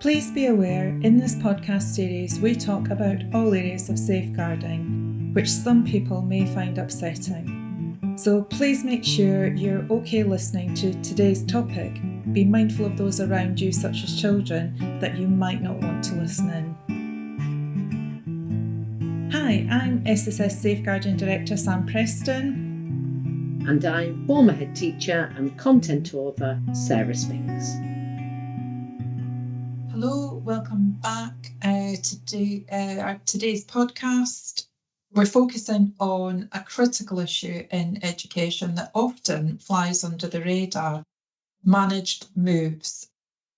Please be aware, in this podcast series we talk about all areas of safeguarding, which some people may find upsetting. So please make sure you're okay listening to today's topic. Be mindful of those around you, such as children, that you might not want to listen in. Hi, I'm SSS Safeguarding Director Sam Preston. And I'm former head teacher and content author Sara Spinks. Hello, welcome back to today's podcast. We're focusing on a critical issue in education that often flies under the radar: managed moves.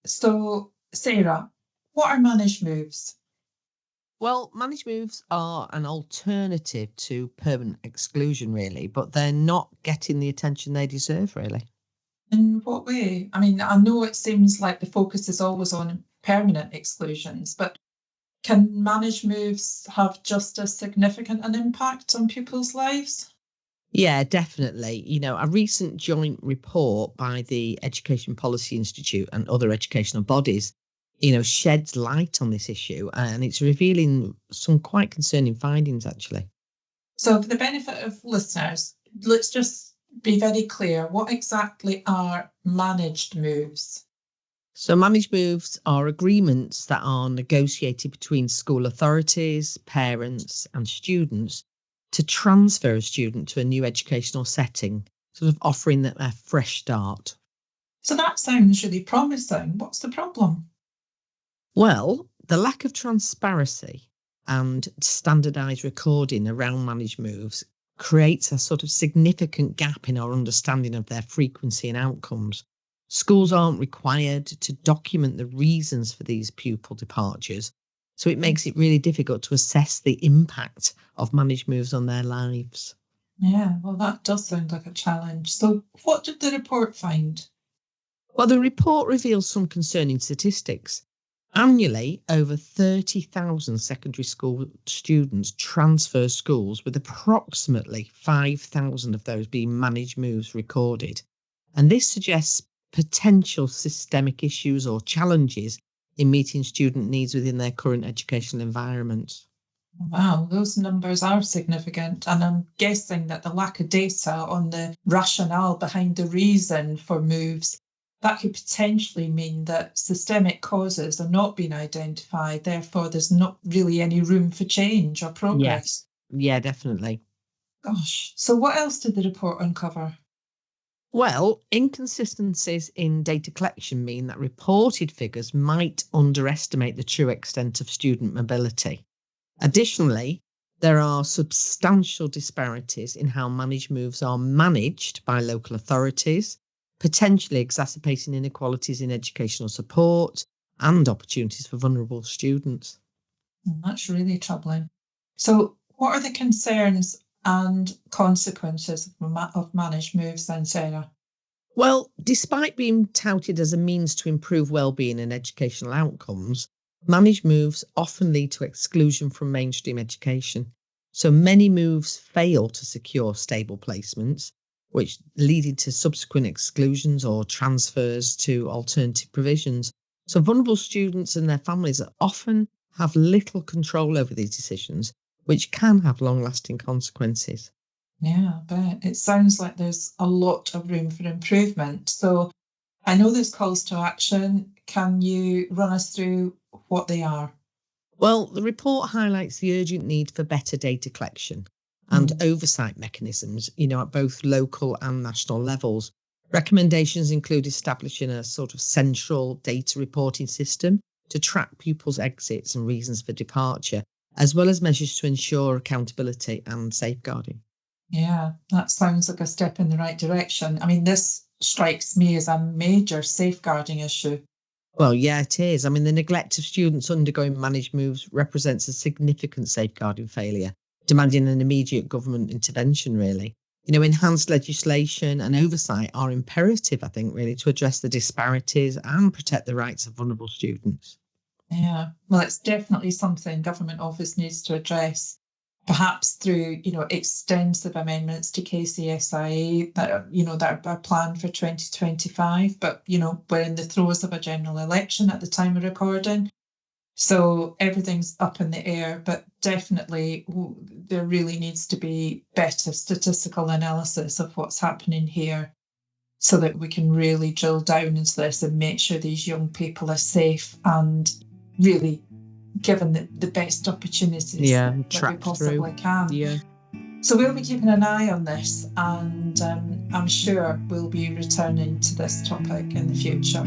So, Sarah, what are managed moves? Well, managed moves are an alternative to permanent exclusion, really, but they're not getting the attention they deserve, really. In what way? I mean, I know it seems like the focus is always on permanent exclusions, but can managed moves have just as significant an impact on pupils' lives? Yeah, definitely. A recent joint report by the Education Policy Institute and other educational bodies, sheds light on this issue, and it's revealing some quite concerning findings, actually. So for the benefit of listeners, let's just be very clear. What exactly are managed moves? So managed moves are agreements that are negotiated between school authorities, parents and students to transfer a student to a new educational setting, sort of offering them a fresh start. So that sounds really promising. What's the problem? Well, the lack of transparency and standardised recording around managed moves creates a sort of significant gap in our understanding of their frequency and outcomes. Schools aren't required to document the reasons for these pupil departures, so it makes it really difficult to assess the impact of managed moves on their lives. Yeah, well, that does sound like a challenge. So what did the report find? Well, the report reveals some concerning statistics. Annually, over 30,000 secondary school students transfer schools, with approximately 5,000 of those being managed moves recorded. And this suggests potential systemic issues or challenges in meeting student needs within their current educational environment. Wow, those numbers are significant. And I'm guessing that the lack of data on the rationale behind the reason for moves, that could potentially mean that systemic causes are not being identified. Therefore, there's not really any room for change or progress. Yes, yeah, definitely. Gosh, so what else did the report uncover? Well, inconsistencies in data collection mean that reported figures might underestimate the true extent of student mobility. Additionally, there are substantial disparities in how managed moves are managed by local authorities, potentially exacerbating inequalities in educational support and opportunities for vulnerable students. That's really troubling. So what are the concerns and consequences of managed moves then, Sarah? Well, despite being touted as a means to improve well-being and educational outcomes, managed moves often lead to exclusion from mainstream education. So many moves fail to secure stable placements, which leading to subsequent exclusions or transfers to alternative provisions. So vulnerable students and their families often have little control over these decisions, which can have long-lasting consequences. Yeah, but it sounds like there's a lot of room for improvement. So I know there's calls to action. Can you run us through what they are? Well, the report highlights the urgent need for better data collection and oversight mechanisms, at both local and national levels. Recommendations include establishing a sort of central data reporting system to track pupils' exits and reasons for departure, as well as measures to ensure accountability and safeguarding. Yeah, that sounds like a step in the right direction. I mean, this strikes me as a major safeguarding issue. Well, yeah, it is. I mean, the neglect of students undergoing managed moves represents a significant safeguarding failure, demanding an immediate government intervention, really. Enhanced legislation and oversight are imperative, I think, really, to address the disparities and protect the rights of vulnerable students. Yeah, well, it's definitely something government office needs to address. perhaps through, extensive amendments to KCSIA that are planned for 2025. But, we're in the throes of a general election at the time of recording. So everything's up in the air, but definitely there really needs to be better statistical analysis of what's happening here so that we can really drill down into this and make sure these young people are safe and really given the best opportunities that we possibly can. Yeah. So we'll be keeping an eye on this, and I'm sure we'll be returning to this topic in the future.